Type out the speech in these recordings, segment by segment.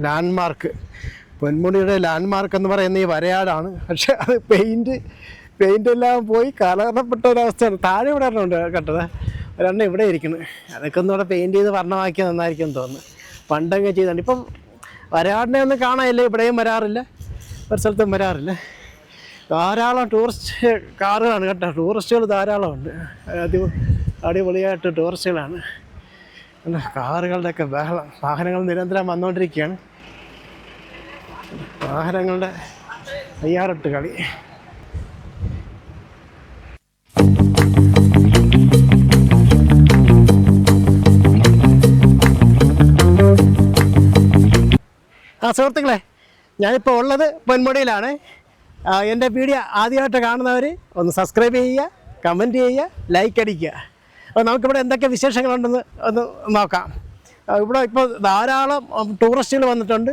Landmark. പൊന്മുടിയുടെ landmark എന്ന് പറയുന്ന ഈ വരയാടാണ്. പക്ഷെ അത് പെയിൻ്റെല്ലാം പോയി കലർന്നപ്പെട്ട ഒരവസ്ഥയാണ്. താഴെ ഇവിടെ ഉണ്ട് കേട്ടത്, ഒരെണ്ണം ഇവിടെ ഇരിക്കുന്നത്. അതൊക്കെ ഒന്നുകൂടെ പെയിൻറ്റ് ചെയ്ത് വർണ്ണമാക്കിയാൽ നന്നായിരിക്കും എന്ന് തോന്നുന്നു. പണ്ടൊക്കെ ചെയ്താണ്. ഇപ്പം വരയാടിനെ ഒന്നും കാണാനില്ല, ഇവിടെയും വരാറില്ല, ഒരു സ്ഥലത്തും വരാറില്ല. ധാരാളം ടൂറിസ്റ്റ് കാറുകളാണ് കേട്ടോ, ടൂറിസ്റ്റുകൾ ധാരാളമുണ്ട്. അടിപൊളിയായിട്ട് ടൂറിസ്റ്റുകളാണ്. കാറുകളുടെയൊക്കെ ബഹളം, വാഹനങ്ങൾ നിരന്തരം വന്നുകൊണ്ടിരിക്കുകയാണ്. വാഹനങ്ങളുടെ തയ്യാറെട്ട് കളി. സുഹൃത്തുക്കളെ, ഞാനിപ്പോൾ ഉള്ളത് പൊന്മുടിയിലാണ്. എൻ്റെ വീഡിയോ ആദ്യമായിട്ട് കാണുന്നവർ ഒന്ന് സബ്സ്ക്രൈബ് ചെയ്യുക, കമൻറ്റ് ചെയ്യുക, ലൈക്ക് അടിക്കുക. അപ്പോൾ നമുക്കിവിടെ എന്തൊക്കെ വിശേഷങ്ങളുണ്ടെന്ന് ഒന്ന് നോക്കാം. ഇവിടെ ഇപ്പോൾ ധാരാളം ടൂറിസ്റ്റുകൾ വന്നിട്ടുണ്ട്.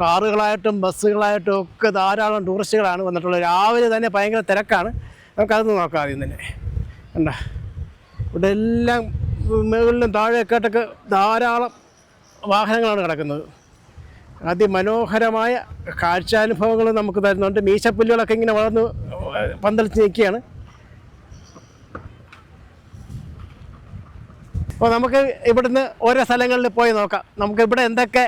കാറുകളായിട്ടും ബസ്സുകളായിട്ടും ഒക്കെ ധാരാളം ടൂറിസ്റ്റുകളാണ് വന്നിട്ടുള്ളത്. രാവിലെ തന്നെ ഭയങ്കര തിരക്കാണ്. നമുക്കതൊന്ന് നോക്കാം ആദ്യം തന്നെ. കണ്ടോ, ഇവിടെ എല്ലാം മുകളിലും താഴെയൊക്കെയായിട്ടൊക്കെ ധാരാളം വാഹനങ്ങളാണ് കിടക്കുന്നത്. അതിമനോഹരമായ കാഴ്ചാനുഭവങ്ങൾ നമുക്ക് തരുന്നുണ്ട്. മീശപ്പുല്ലുകളൊക്കെ ഇങ്ങനെ വളർന്ന് പന്തളിച്ച് നിൽക്കുകയാണ്. അപ്പോൾ നമുക്ക് ഇവിടുന്ന് ഓരോ സ്ഥലങ്ങളിൽ പോയി നോക്കാം. നമുക്കിവിടെ എന്തൊക്കെ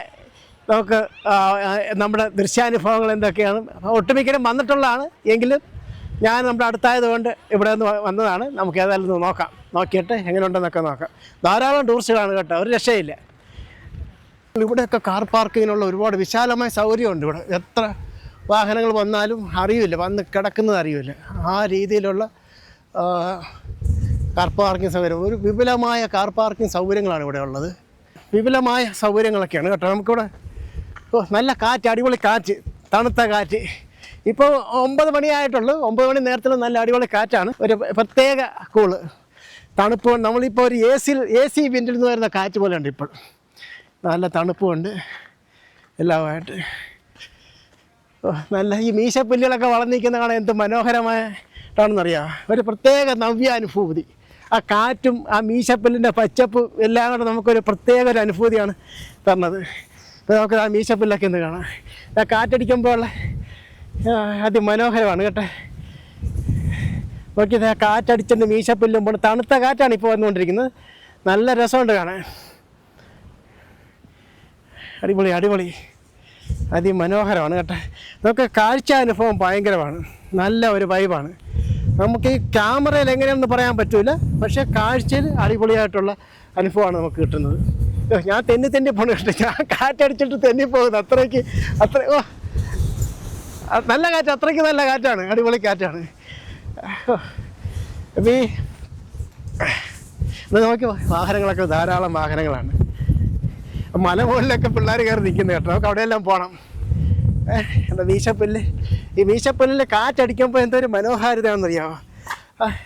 നമ്മുടെ ദൃശ്യാനുഭവങ്ങൾ എന്തൊക്കെയാണ്. ഒട്ടുമിക്കലും വന്നിട്ടുള്ളതാണ്, എങ്കിലും ഞാൻ നമ്മുടെ അടുത്തായതുകൊണ്ട് ഇവിടെ നിന്ന് വന്നതാണ്. നമുക്ക് ഏതായാലും നോക്കാം, നോക്കിയിട്ട് എങ്ങനെയുണ്ടെന്നൊക്കെ നോക്കാം. ധാരാളം ടൂറിസ്റ്റുകളാണ് കേട്ടോ, ഒരു രക്ഷയില്ല. ഇവിടെയൊക്കെ കാർ പാർക്കിങ്ങിനുള്ള ഒരുപാട് വിശാലമായ സൗകര്യമുണ്ട്. ഇവിടെ എത്ര വാഹനങ്ങൾ വന്നാലും അറിയില്ല, വന്ന് കിടക്കുന്നത് അറിയില്ല. ആ രീതിയിലുള്ള കാർ പാർക്കിംഗ് സൗകര്യം, ഒരു വിപുലമായ കാർ പാർക്കിംഗ് സൗകര്യങ്ങളാണ് ഇവിടെ ഉള്ളത്. വിപുലമായ സൗകര്യങ്ങളൊക്കെയാണ് കേട്ടോ. നമുക്കിവിടെ നല്ല കാറ്റ്, അടിപൊളി കാറ്റ്, തണുത്ത കാറ്റ്. ഇപ്പോൾ 9 മണിയായിട്ടുള്ളൂ. 9 മണി നേരത്തിൽ നല്ല അടിപൊളി കാറ്റാണ്. ഒരു പ്രത്യേക കൂള് തണുപ്പ്. നമ്മളിപ്പോൾ ഒരു എ സി വിൻഡിൽ നിന്ന് വരുന്ന കാറ്റ് പോലെ ഉണ്ട്. ഇപ്പോൾ നല്ല തണുപ്പുമുണ്ട് എല്ലാമായിട്ട്. നല്ല ഈ മീശപ്പുല്ലുകളൊക്കെ വളർന്നിരിക്കുന്ന കാണാൻ എന്ത് മനോഹരമായിട്ടാണെന്നറിയാം. ഒരു പ്രത്യേക നവ്യാനുഭൂതി. ആ കാറ്റും ആ മീശപ്പുല്ലിൻ്റെ പച്ചപ്പും എല്ലാം കൂടെ നമുക്കൊരു പ്രത്യേക ഒരു അനുഭൂതിയാണ് തന്നത്. ഇപ്പോൾ നമുക്ക് ആ മീശപ്പുല്ലൊക്കെ ഒന്ന് കാണാം. ആ കാറ്റടിക്കുമ്പോൾ അതിമനോഹരമാണ് കേട്ടോ. നോക്കിയത് ആ കാറ്റടിച്ചിട്ട് മീശപ്പുല്ലുമ്പോൾ തണുത്ത കാറ്റാണ് ഇപ്പോൾ വന്നുകൊണ്ടിരിക്കുന്നത്. നല്ല രസമുണ്ട് കാണാൻ. അടിപൊളി അടിപൊളി, അതിമനോഹരമാണ് കേട്ടോ. നമുക്ക് കാഴ്ച അനുഭവം ഭയങ്കരമാണ്. നല്ല ഒരു വൈബാണ്. നമുക്ക് ഈ ക്യാമറയിൽ എങ്ങനെയാണെന്ന് പറയാൻ പറ്റില്ല, പക്ഷേ കാഴ്ചയിൽ അടിപൊളിയായിട്ടുള്ള അനുഭവമാണ് നമുക്ക് കിട്ടുന്നത്. ഞാൻ തെന്നി പോണു കേട്ടോ. ഞാൻ കാറ്റടിച്ചിട്ട് തെന്നി പോകുന്നത് അത്ര നല്ല കാറ്റ്, അത്രയ്ക്ക് നല്ല കാറ്റാണ്, അടിപൊളി കാറ്റാണ്. ഈ നോക്കി വാഹനങ്ങളൊക്കെ ധാരാളം വാഹനങ്ങളാണ്. മലമുകളിലൊക്കെ പിള്ളേർ കയറി നിൽക്കുന്നത് കേട്ടോ. നമുക്ക് അവിടെയെല്ലാം പോകണം. എന്താ മീശപ്പുല്ല്, ഈ മീശപ്പുല്ലിൽ കാറ്റടിക്കുമ്പോൾ എന്തൊരു മനോഹാരിതയാണെന്നറിയാമോ.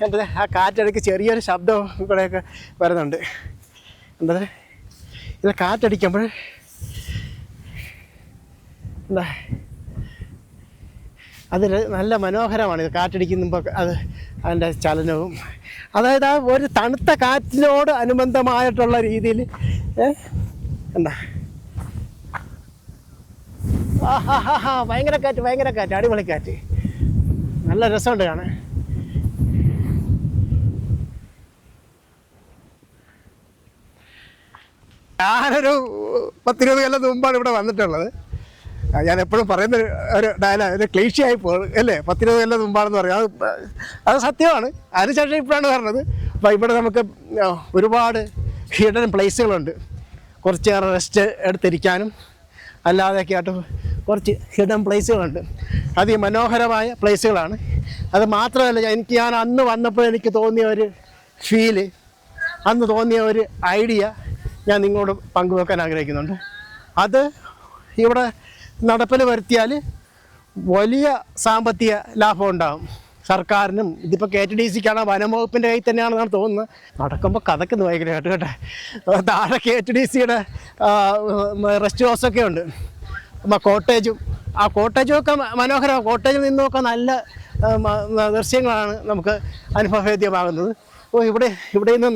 എന്താ ആ കാറ്റടിക്ക് ചെറിയൊരു ശബ്ദവും ഇവിടെയൊക്കെ വരുന്നുണ്ട്. എന്താ ഇത് കാറ്റടിക്കുമ്പോൾ എന്താ അതിൽ നല്ല മനോഹരമാണ്. ഇത് കാറ്റടിക്കുമ്പോൾ അതിൻ്റെ ചലനവും, അതായത് ആ ഒരു തണുത്ത കാറ്റിനോട് അനുബന്ധമായിട്ടുള്ള രീതിയിൽ എന്താ ഭയങ്കര കാറ്റ്, അടിപൊളി കാറ്റ്, നല്ല രസമുണ്ട് കാണാൻ. ഞാനൊരു 10-20 കൊല്ലം മുമ്പാണ് ഇവിടെ വന്നിട്ടുള്ളത്. ഞാൻ എപ്പോഴും പറയുന്ന ഒരു ഡയലോഗ്, ഒരു ക്ലീശയായി പോകും അല്ലേ, 10-20 കൊല്ലം മുമ്പാണെന്ന് പറയും. അത് സത്യമാണ്. അതിനുശേഷം ഇപ്പോഴാണ് പറഞ്ഞത്. അപ്പോൾ ഇവിടെ നമുക്ക് ഒരുപാട് ഹിഡൻ പ്ലേസുകളുണ്ട്. കുറച്ചേറെ റെസ്റ്റ് എടുത്തിരിക്കാനും അല്ലാതെയൊക്കെ ആയിട്ട് കുറച്ച് ഹിഡൻ പ്ലേസുകളുണ്ട്. അതിമനോഹരമായ പ്ലേസുകളാണ്. അത് മാത്രമല്ല, ഞാൻ അന്ന് വന്നപ്പോൾ എനിക്ക് തോന്നിയ ഒരു ഫീല്, അന്ന് തോന്നിയ ഒരു ഐഡിയ ഞാൻ നിങ്ങളോട് പങ്കുവെക്കാൻ ആഗ്രഹിക്കുന്നുണ്ട്. അത് ഇവിടെ നടപ്പിൽ വരുത്തിയാൽ വലിയ സാമ്പത്തിക ലാഭം ഉണ്ടാകും സർക്കാരിനും. ഇതിപ്പോൾ KTDCക്കാണ്, വനംവകുപ്പിൻ്റെ കയ്യിൽ തന്നെയാണെന്നാണ് തോന്നുന്നത്. നടക്കുമ്പോൾ കഥയ്ക്കൊന്ന് ഭയങ്കരമായിട്ട് കേട്ടോ. താഴെ KTDCയുടെ റെസ്റ്റ് ഹൗസൊക്കെ ഉണ്ട്, കോട്ടേജും. ആ കോട്ടേജും ഒക്കെ മനോഹരമാണ്. കോട്ടേജിൽ നിന്നൊക്കെ നല്ല ദൃശ്യങ്ങളാണ് നമുക്ക് അനുഭവവേദ്യമാകുന്നത്. ഇവിടെ നിന്ന്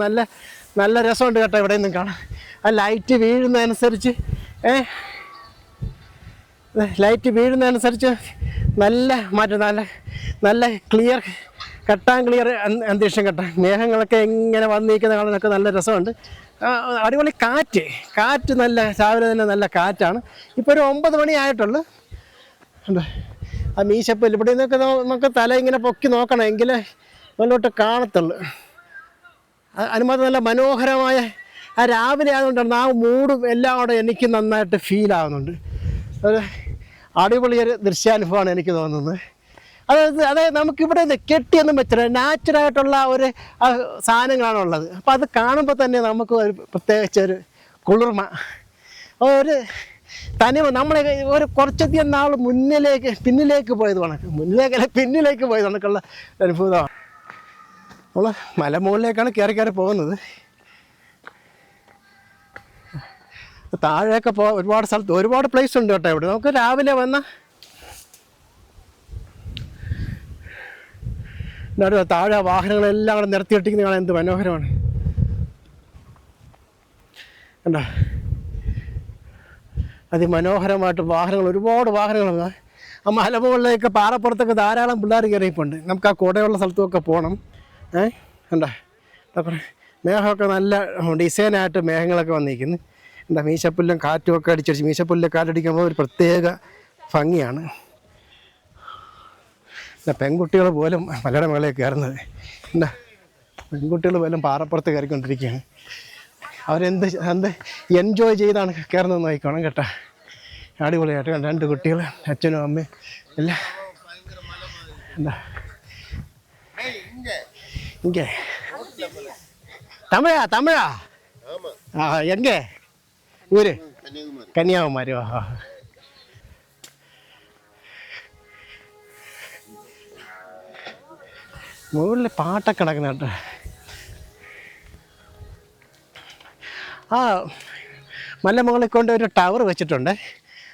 നല്ല രസമുണ്ട് കേട്ടോ. ഇവിടെ നിന്നും കാണാം. ആ ലൈറ്റ് വീഴുന്നതനുസരിച്ച് ലൈറ്റ് വീഴുന്നതനുസരിച്ച് നല്ല മാറ്റം, നല്ല നല്ല ക്ലിയർ, കട്ടാൻ ക്ലിയർ അന്തരീക്ഷം കെട്ടാൻ. മേഘങ്ങളൊക്കെ ഇങ്ങനെ വന്നിരിക്കുന്ന കാണാനൊക്കെ നല്ല രസമുണ്ട്. അടിപൊളി കാറ്റ് നല്ല രാവിലെ തന്നെ നല്ല കാറ്റാണ്. ഇപ്പോൾ ഒരു 9 മണി ആയിട്ടുള്ളൂ. ആ മീശപ്പല്ല് ഇവിടെ നിന്നൊക്കെ നമുക്ക് തല ഇങ്ങനെ പൊക്കി നോക്കണം, എങ്കിലേ മുന്നോട്ട് കാണത്തുള്ളൂ. അതിനുമാത്രം നല്ല മനോഹരമായ ആ രാവിലെ ആയതുകൊണ്ടാണ് ആ മൂടും എല്ലാം കൂടെ എനിക്ക് നന്നായിട്ട് ഫീൽ ആവുന്നുണ്ട്. ഒരു അടിപൊളിയൊരു ദൃശ്യാനുഭവമാണ് എനിക്ക് തോന്നുന്നത്. അതായത് നമുക്കിവിടെ കെട്ടിയൊന്നും വെച്ചില്ല, നാച്ചുറലായിട്ടുള്ള ഒരു സാധനങ്ങളാണ് ഉള്ളത്. അപ്പോൾ അത് കാണുമ്പോൾ തന്നെ നമുക്ക് ഒരു പ്രത്യേകിച്ചൊരു കുളിർമ, ഒരു തനിമ. നമ്മളെ ഒരു കുറച്ചധികം നാൾ പിന്നിലേക്ക് പോയത് കണക്ക്, പിന്നിലേക്ക് പോയത് കണക്കുള്ള അനുഭവമാണ്. നമ്മൾ മലമുകളിലേക്കാണ് കയറി പോകുന്നത്. താഴെയൊക്കെ ഒരുപാട് സ്ഥലത്ത് ഒരുപാട് പ്ലേസ് ഉണ്ട് കേട്ടോ. ഇവിടെ നമുക്ക് രാവിലെ വന്ന താഴെ വാഹനങ്ങളെല്ലാം കൂടെ നിർത്തിയിട്ടിരിക്കുന്ന കാണാൻ എന്ത് മനോഹരമാണ്. കണ്ടോ, അതിമനോഹരമായിട്ട് ഒരുപാട് വാഹനങ്ങൾ. ആ മലമുകളിലേക്ക് പാറപ്പുറത്തൊക്കെ ധാരാളം പിള്ളേർ കയറിയിപ്പുണ്ട്. നമുക്ക് ആ കുടയുള്ള സ്ഥലത്തുമൊക്കെ പോകണം. കണ്ടോ, മേഘമൊക്കെ നല്ല ഡിസൈനായിട്ട് മേഘങ്ങളൊക്കെ വന്നിരിക്കുന്നു. എന്താ മീശപ്പുല്ലും കാറ്റുമൊക്കെ അടിച്ചടിച്ച്, മീശപ്പുല്ല് കാറ്റടിക്കുമ്പോൾ ഒരു പ്രത്യേക ഭംഗിയാണ്. പെൺകുട്ടികൾ പോലും മലയുടെ മുകളിൽ കയറുന്നത്. എന്താ പെൺകുട്ടികൾ പോലും പാറപ്പുറത്ത് കയറിക്കൊണ്ടിരിക്കുകയാണ്. അവരെന്ത് എൻജോയ് ചെയ്താണ് കയറുന്നത് നോക്കണം കേട്ടോ. അടിപൊളിയായിട്ട് 2 കുട്ടികൾ, അച്ഛനും അമ്മയും എല്ലാം. എന്താ ഇங்கே തമിഴാ എங்கே ഊര്? കന്യാകുമാരി. മുകളിൽ പാട്ടൊക്കെ കിടക്കുന്ന കേട്ടോ. ആ മലമുകളിൽ കൊണ്ട് ഒരു ടവർ വെച്ചിട്ടുണ്ട്.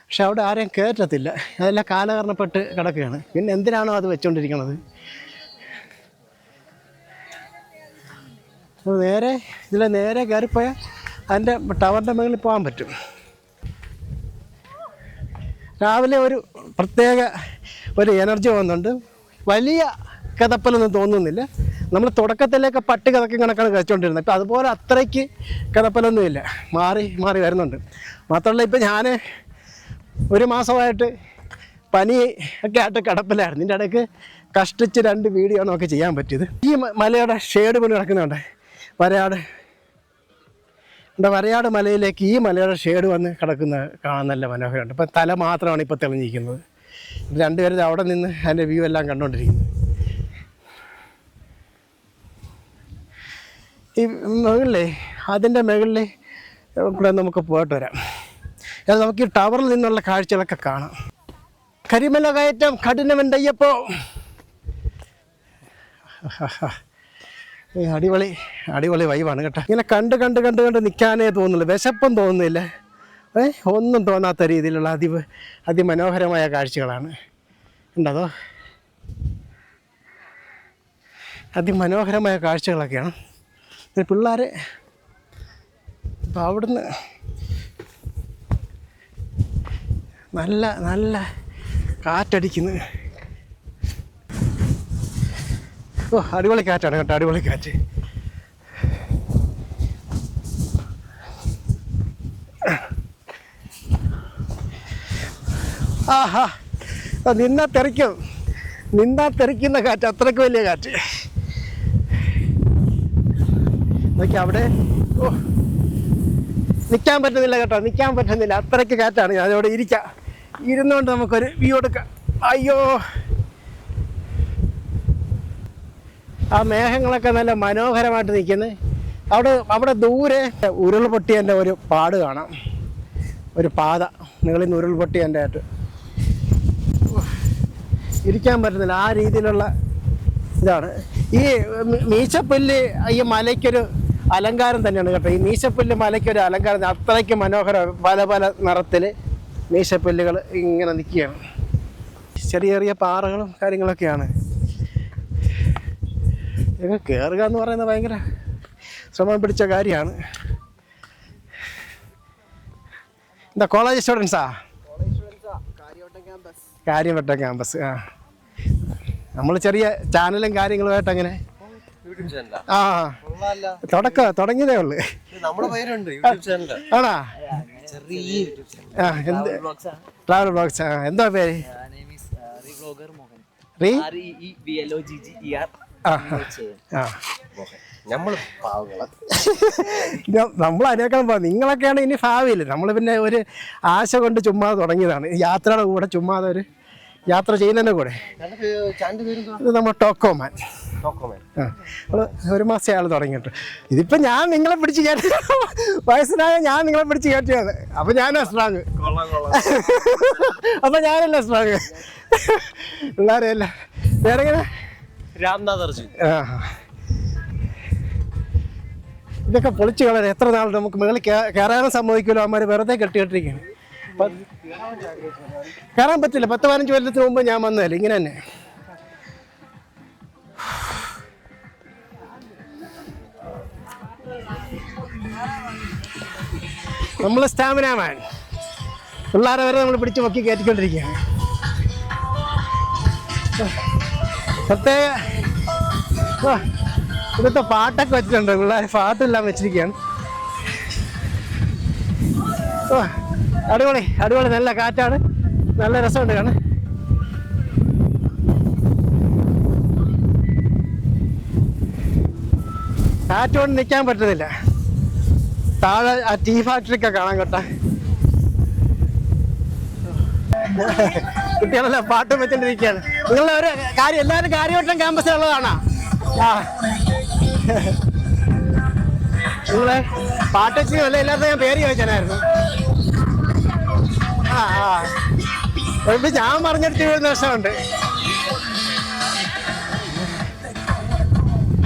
പക്ഷെ അവിടെ ആരെയും കയറ്റത്തില്ല, അതെല്ലാം കാലഹരണപ്പെട്ട് കിടക്കുകയാണ്. പിന്നെ എന്തിനാണോ അത് വെച്ചുകൊണ്ടിരിക്കുന്നത്? നേരെ കയറിപ്പോയാൽ അതിൻ്റെ ടവറിൻ്റെ മുകളിൽ പോകാൻ പറ്റും. രാവിലെ ഒരു പ്രത്യേക ഒരു എനർജി വന്നുണ്ട്. വലിയ കഥപ്പലൊന്നും തോന്നുന്നില്ല. നമ്മൾ തുടക്കത്തിലേക്ക് പട്ടി കഥക്കും കണക്കാണ് കഴിച്ചുകൊണ്ടിരുന്നത്. ഇപ്പം അതുപോലെ അത്രയ്ക്ക് കഥപ്പലൊന്നുമില്ല, മാറി വരുന്നുണ്ട്. മാത്രമല്ല ഇപ്പം ഞാൻ 1 മാസമായിട്ട് പനി ഒക്കെ ആയിട്ട് കിടപ്പിലായിരുന്നു. ഇതിൻ്റെ ഇടയ്ക്ക് കഷ്ടിച്ച് 2 വീഡിയോ നമുക്ക് ചെയ്യാൻ പറ്റിയത്. ഈ മലയുടെ ഷേഡ് പോലെ കിടക്കുന്നുണ്ട്. വരയാട് മലയിലേക്ക് ഈ മലയുടെ ഷേഡ് വന്ന് കിടക്കുന്നത് കാണാൻ നല്ല മനോഹരമുണ്ട്. ഇപ്പം തല മാത്രമാണ് ഇപ്പോൾ തെളിഞ്ഞിരിക്കുന്നത്. 2 പേരും അവിടെ നിന്ന് അതിൻ്റെ വ്യൂ എല്ലാം കണ്ടുകൊണ്ടിരിക്കുന്നത്. ഈ അതിൻ്റെ മുകളിൽ കൂടെ നമുക്ക് പോയിട്ട് വരാം. അത് നമുക്ക് ഈ ടവറിൽ നിന്നുള്ള കാഴ്ചകളൊക്കെ കാണാം. കരിമല കയറ്റം കഠിനമുണ്ടയ്യപ്പോൾ. അടിപൊളി വൈവാണ് കേട്ടോ. ഇങ്ങനെ കണ്ട് നിൽക്കാനേ തോന്നുന്നില്ല, വിശപ്പം തോന്നുന്നില്ല, ഒന്നും തോന്നാത്ത രീതിയിലുള്ള അതിമനോഹരമായ കാഴ്ചകളാണ്. ഉണ്ടതോ? അതിമനോഹരമായ കാഴ്ചകളൊക്കെയാണ്. പിള്ളേർ ഇപ്പം അവിടുന്ന് നല്ല കാറ്റടിക്കുന്നു. അടിപൊളി കാറ്റാണ് കേട്ടോ, അടിപൊളി കാറ്റ്. ആഹാ, നിന്നാ തെറിക്കുന്ന കാറ്റ്, അത്രയ്ക്ക് വലിയ കാറ്റ്. നോക്കി അവിടെ നിൽക്കാൻ പറ്റുന്നില്ല കേട്ടോ, അത്രയ്ക്ക് കാറ്റാണ്. അതോടെ ഇരുന്നുകൊണ്ട് നമുക്കൊരു വ്യൂ എടുക്കാം. അയ്യോ, ആ മേഘങ്ങളൊക്കെ നല്ല മനോഹരമായിട്ട് നിൽക്കുന്നത്. അവിടെ ദൂരെ ഉരുൾപൊട്ടിയതിൻ്റെ ഒരു പാട് കാണാം, ഒരു പാത നിങ്ങളിൽ നിന്ന് ഉരുൾപൊട്ടിയതിൻ്റെ ആയിട്ട്. ഇരിക്കാൻ പറ്റുന്നില്ല, ആ രീതിയിലുള്ള ഇതാണ്. ഈ മീശപ്പുല്ല് ഈ മലയ്ക്കൊരു അലങ്കാരം തന്നെയാണ് കേട്ടോ. ഈ മീശപ്പുല്ല് മലയ്ക്കൊരു അലങ്കാരം, അത്രയ്ക്ക് മനോഹരം. പല നിറത്തിൽ മീശപ്പുല്ലുകൾ ഇങ്ങനെ നിൽക്കുകയാണ്. ചെറിയ പാറകളും കാര്യങ്ങളൊക്കെയാണ്. ഇതൊക്കെ കയറുക എന്ന് പറയുന്നത് ഭയങ്കര ശ്രമം പിടിച്ച കാര്യമാണ്. എന്താ കോളേജ് സ്റ്റുഡൻസാ? കാര്യവട്ടം ക്യാമ്പസ്. ആ, നമ്മൾ ചെറിയ ചാനലും കാര്യങ്ങളുമായിട്ട് അങ്ങനെ ആ തുടങ്ങിയതേ ഉള്ളു. ആണാ? Travel blogs. എന്താ പേര്? നമ്മൾ അതിനേക്കാളും നിങ്ങളൊക്കെയാണ് ഇനി ഭാവിയിൽ. നമ്മൾ പിന്നെ ഒരു ആശ കൊണ്ട് ചുമ്മാ തുടങ്ങിയതാണ്. യാത്രയുടെ കൂടെ ചുമ്മാതെ ഒരു യാത്ര ചെയ്യുന്നതിൻ്റെ കൂടെ. ഇത് നമ്മൾ ടോക്കോമാൻ. ഒരു മാസം അയാൾ തുടങ്ങിയിട്ട്. ഇതിപ്പോൾ ഞാൻ നിങ്ങളെ പിടിച്ച് കയറ്റി, വയസ്സനായ ഞാൻ നിങ്ങളെ പിടിച്ച് കയറ്റിയാണ്. അപ്പം ഞാനാ സ്ട്രോങ്. അപ്പം ഞാനല്ല സ്ട്രോങ്. പിള്ളേരെയല്ല വേറെങ്ങനെ രാംനാഥ് അർജുൻ. ഇതൊക്കെ പൊളിച്ച് കളയാൻ എത്ര നാൾ നമുക്ക് മുകളിൽ കയറാനും സമ്മതിക്കുമല്ലോ. അവന്മാർ വെറുതെ കെട്ടിയിട്ടിരിക്കുകയാണ്. കയറാൻ പറ്റില്ല. 10-15 കൊല്ലത്തിന് മുമ്പ് ഞാൻ വന്നതല്ലേ ഇങ്ങനെ തന്നെ. നമ്മൾ സ്റ്റാമിന മാൻ. പിള്ളേരെ വരെ നമ്മൾ പിടിച്ച് പൊക്കി കയറ്റിക്കൊണ്ടിരിക്കുകയാണ്. പ്രത്യേക ഇവിടുത്തെ പാട്ടൊക്കെ വെച്ചിട്ടുണ്ട്. പിള്ളേർ പാട്ടെല്ലാം വെച്ചിരിക്കുകയാണ്. അടിപൊളി അടിപൊളി. നല്ല കാറ്റാണ്, നല്ല രസമുണ്ട് കാണാൻ. കാറ്റുകൊണ്ട് നിൽക്കാൻ പറ്റുന്നില്ല. താഴെ ആ ടീ ഫാക്ടറിയൊക്കെ കാണാൻ കേട്ടാ. കുട്ടികളെല്ലാം പാട്ടും വെച്ചോണ്ടിരിക്കുകയാണ്. നിങ്ങളുടെ ഒരു കാര്യം, എല്ലാവരും കാര്യവട്ടം ക്യാമ്പസിൽ ഉള്ളതാണോ? ആ, നിങ്ങള് പാട്ട് വെച്ചില്ല. എല്ലാവർക്കും ഞാൻ പേര് ചോദിച്ചാനായിരുന്നു. ആ ആ, ഞാൻ പറഞ്ഞെടുത്ത് വീഴുന്ന രസമുണ്ട്.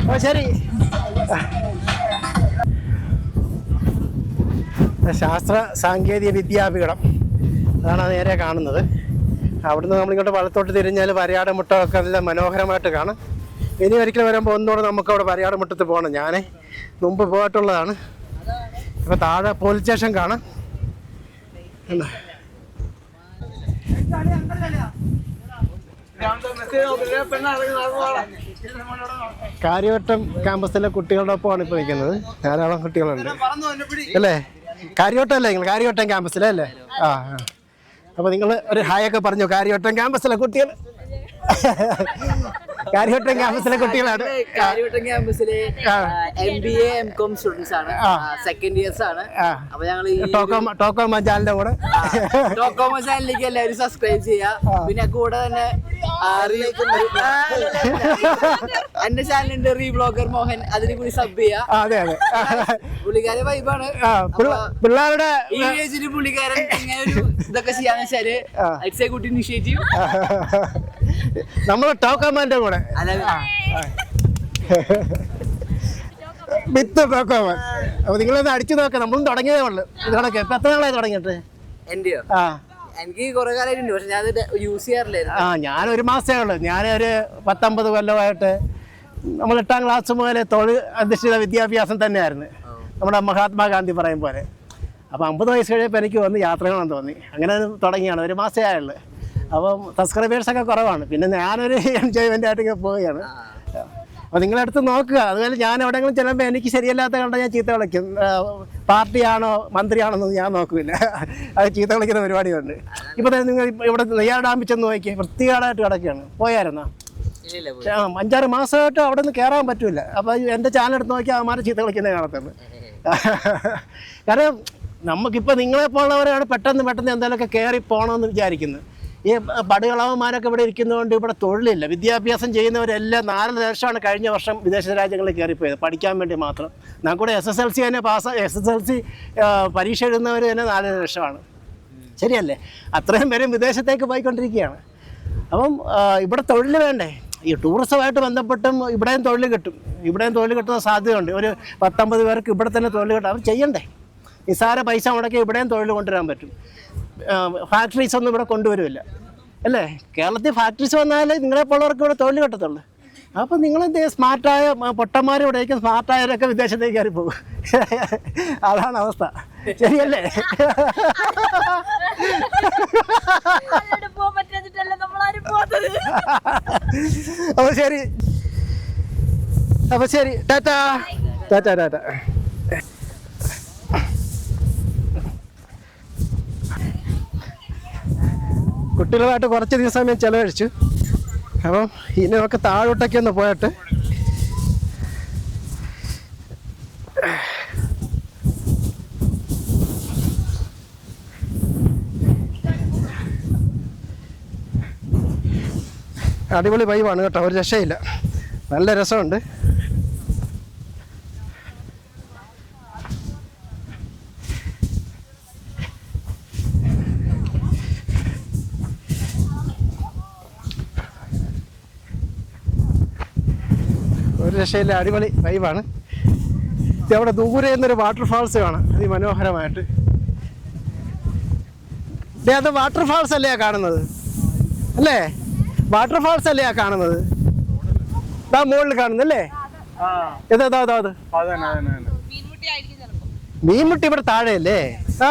ഓ ശരി. ശാസ്ത്ര സാങ്കേതിക വിദ്യാപീഠം അതാണ് നേരെ കാണുന്നത്. അവിടുന്ന് നമ്മളിങ്ങോട്ട് വലത്തോട്ട് തിരിഞ്ഞാൽ വരയാടുമുട്ടമൊക്കെ നല്ല മനോഹരമായിട്ട് കാണാം. ഇനി ഒരിക്കലും വരുമ്പോൾ ഒന്നുകൂടെ നമുക്കവിടെ വരയാടുമുട്ടത്ത് പോകണം. ഞാൻ മുമ്പ് പോയിട്ടുള്ളതാണ്. ഇപ്പോൾ താഴെ പോലീസ് സ്റ്റേഷൻ കാണാം. കാര്യവട്ടം ക്യാമ്പസിലെ കുട്ടികളുടെ ഒപ്പമാണ് ഇപ്പോൾ നിൽക്കുന്നത്. ധാരാളം കുട്ടികളുണ്ട് അല്ലേ? കാര്യവട്ടം അല്ലേ നിങ്ങൾ? കാര്യവട്ടം ക്യാമ്പസിലെ അല്ലേ? ആ ആ. അപ്പോൾ നിങ്ങൾ ഒരു ഹായൊക്കെ പറഞ്ഞു. കാര്യവട്ടം ക്യാമ്പസിലെ കുട്ടികൾ, കാര്യവട്ടം ക്യാമ്പസിലെ കുട്ടികളാണ്. കാര്യവട്ടം ക്യാമ്പസിലെ MBA MCom സ്റ്റുഡൻസ് ആണ്. സെക്കൻഡ് ഇയേഴ്സ് ആണ്. അപ്പൊ ഞങ്ങൾ ടോക്കോമാൻ ചാനലിന്റെ കൂടെ ടോക്കോമാൻ ചാനലിലേക്ക് എല്ലാവരും സബ്സ്ക്രൈബ് ചെയ്യാ. പിന്നെ കൂടെ തന്നെ എന്റെ ചാനലുണ്ട് റീബ്ലോഗർ മോഹൻ, അതിന് കൂടി സബ് ചെയ്യാ. അതെ അതെ, പുള്ളിക്കാരൻ വൈബാണ്. പിള്ളേരുടെ ഈ ഏജില് പുള്ളിക്കാരൻ ഇങ്ങനെ ഒരു ഇതൊക്കെ ചെയ്യാന്ന് വെച്ചാല് ഇറ്റ്സ് എ ഗുഡ് ഇനിഷ്യേറ്റീവ്. നമ്മള് ടോക്കോമാന്റെ കൂടെ വിത്ത് ടോക്കോമാൻ. അപ്പൊ നിങ്ങളൊന്ന് അടിച്ചു നോക്കാം. നമ്മളും തുടങ്ങിയതേ ഉള്ളു ഇതോടൊക്കെ. ഇപ്പൊ എത്ര നാളായി തുടങ്ങിയിട്ട്? എന്റെയോ? എനിക്ക് കുറെ കാലമായിട്ടുണ്ട്, പക്ഷെ ഞാൻ യൂസ് ചെയ്യാറില്ലായിരുന്നു. ഞാൻ ഒരു മാസമേ ഉള്ളു. ഞാനൊരു 19 കൊല്ലമായിട്ട് നമ്മൾ 8ാം ക്ലാസ് മുതൽ തൊഴിൽ അധിഷ്ഠിത വിദ്യാഭ്യാസം തന്നെയായിരുന്നു. നമ്മുടെ മഹാത്മാഗാന്ധി പറയും പോലെ. അപ്പോൾ 50 വയസ്സ് കഴിയപ്പോൾ എനിക്ക് വന്ന് യാത്രകളെന്ന് തോന്നി. അങ്ങനെ തുടങ്ങിയാണ്. ഒരു മാസമേ ആയുള്ളൂ. അപ്പം സബ്സ്ക്രൈബേഴ്സൊക്കെ കുറവാണ്. പിന്നെ ഞാനൊരു എൻജോയ്മെൻ്റ് ആയിട്ടൊക്കെ പോവുകയാണ്. അപ്പോൾ നിങ്ങളെടുത്ത് നോക്കുക. അതുപോലെ ഞാൻ എവിടെയെങ്കിലും ചെല്ലുമ്പോൾ എനിക്ക് ശരിയല്ലാത്ത കണ്ടാൽ ഞാൻ ചീത്ത വിളിക്കും. പാർട്ടിയാണോ മന്ത്രിയാണോന്നൊന്നും ഞാൻ നോക്കില്ല. അത് ചീത്ത വിളിക്കുന്ന പരിപാടിയുണ്ട്. ഇപ്പോൾ തന്നെ നിങ്ങൾ ഇവിടെ നെയ്യാർ ഡാമിൽ ചെന്ന് നോക്കി വൃത്തികേടായിട്ട് കിടക്കുകയാണ്. പോയായിരുന്നോ? 5-6 മാസമായിട്ട് അവിടെ നിന്ന് കയറാൻ പറ്റില്ല. അപ്പോൾ എൻ്റെ ചാനലെടുത്ത് നോക്കിയാൽ അവന്മാരെ ചീത്ത കളിക്കുന്നേ കാണത്തുള്ളൂ. കാരണം നമുക്കിപ്പോൾ നിങ്ങളെപ്പോലുള്ളവരാണ് പെട്ടെന്ന് എന്തെങ്കിലുമൊക്കെ കയറി പോകണമെന്ന് വിചാരിക്കുന്നത്. ഈ പടുകളവന്മാരൊക്കെ ഇവിടെ ഇരിക്കുന്നതുകൊണ്ട് ഇവിടെ തൊഴിലില്ല. വിദ്യാഭ്യാസം ചെയ്യുന്നവരെല്ലാം 4 ലക്ഷമാണ് കഴിഞ്ഞ വർഷം വിദേശ രാജ്യങ്ങളിൽ കയറിപ്പോയത് പഠിക്കാൻ വേണ്ടി മാത്രം. നമുക്കൂടെ SSLC തന്നെ SSLC പരീക്ഷ എഴുതുന്നവർ തന്നെ 4 ലക്ഷമാണ്. ശരിയല്ലേ? അത്രയും പേരും വിദേശത്തേക്ക് പോയിക്കൊണ്ടിരിക്കുകയാണ്. അപ്പം ഇവിടെ തൊഴിൽ വേണ്ടേ? ഈ ടൂറിസമായിട്ട് ബന്ധപ്പെട്ടും ഇവിടെയും തൊഴിൽ കിട്ടും. ഇവിടെയും തൊഴിൽ കിട്ടുന്ന സാധ്യതയുണ്ട്. ഒരു 10-50 പേർക്ക് ഇവിടെ തന്നെ തൊഴിൽ കിട്ടും. അവർ ചെയ്യണ്ടേ? നിസ്സാര പൈസ മുടക്കി ഇവിടെയും തൊഴിൽ കൊണ്ടുവരാൻ പറ്റും. ഫാക്ടറീസ് ഒന്നും ഇവിടെ കൊണ്ടുവരുമില്ല അല്ലേ? കേരളത്തിൽ ഫാക്ടറീസ് വന്നാലേ നിങ്ങളെപ്പോലുള്ളവർക്ക് ഇവിടെ തൊഴിൽ കിട്ടത്തുള്ളൂ. അപ്പം നിങ്ങളെന്ത് സ്മാർട്ടായ പൊട്ടന്മാർ ഇവിടേക്കും സ്മാർട്ടായവരൊക്കെ വിദേശത്തേക്ക് കയറി പോകും. അതാണ് അവസ്ഥ. ശരിയല്ലേ? അപ്പോൾ ശരി, അപ്പോൾ ശരി, ടാറ്റാ ടാറ്റാ ടാറ്റാ. കുട്ടികളുമായിട്ട് കുറച്ചധികം സമയം ചിലവഴിച്ചു. അപ്പം ഇനി നമുക്ക് താഴോട്ടൊക്കെ ഒന്ന് പോയിട്ട് അടിപൊളി വൈബാണ് കേട്ടോ, ഒരു രക്ഷയില്ല, നല്ല രസമുണ്ട്. ഒരു രക്ഷയില്ല, അടിപൊളി വൈബാണ്. അവിടെ ദൂരെ നിന്നൊരു വാട്ടർഫാൾസ് കാണാം, അതിമനോഹരമായിട്ട്. അത് വാട്ടർഫാൾസ് അല്ലേ കാണുന്നത്? അല്ലേ, വാട്ടർഫാൾസ് അല്ലേ കാണുന്നത്? ഇതാ മുകളിൽ കാണുന്നല്ലേ? അത് മീൻമുട്ടി ഇവിടെ താഴെയല്ലേ? ആ,